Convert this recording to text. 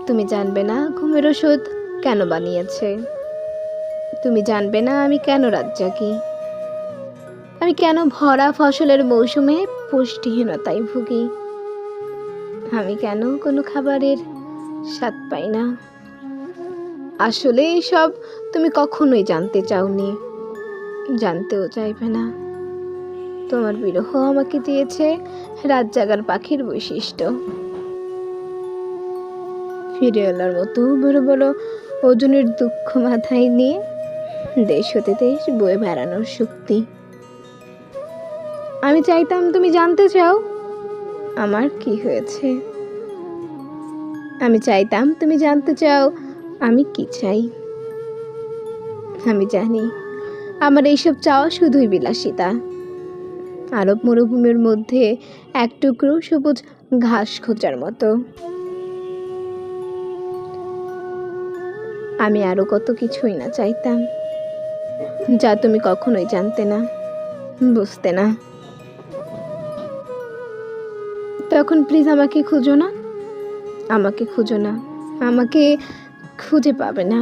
তুমি জানবে না ঘুমের ওষুধ কেন বানিয়েছে। তুমি জানবে না আমি কেন রাত জাগি। আমি কেন ভরা ফসলের মৌসুমে পুষ্টিহীনতায় ভুগি। আমি কেন কোনো খাবারের স্বাদ পাই না। আসলে সব তুমি কখনোই জানতে চাওনি, জানতেও চাইবে না। তোমার বিরহ আমাকে দিয়েছে রাত জাগার পাখির বৈশিষ্ট্য। ফিরে এলার মতো বড় বড় ওজনের দুঃখ মাথায় নিয়ে দেশ হতে দেশ বয়ে বেড়ানোর শক্তি। আমি চাইতাম তুমি জানতে চাও আমার কি হয়েছে। আমি চাইতাম তুমি জানতে চাও আমি কি চাই। আমি জানি আমার এইসব চাওয়া শুধুই বিলাসিতা। আরব মরুভূমির মধ্যে এক টুকরো সবুজ ঘাস খোঁজার মতো। আমি আরো কত কিছুই না চাইতাম, যা তুমি কখনোই জানতে না, বুঝতে না। তখন প্লিজ আমাকে খুঁজো না, আমাকে খুঁজো না, আমাকে খুঁজে পাবে না।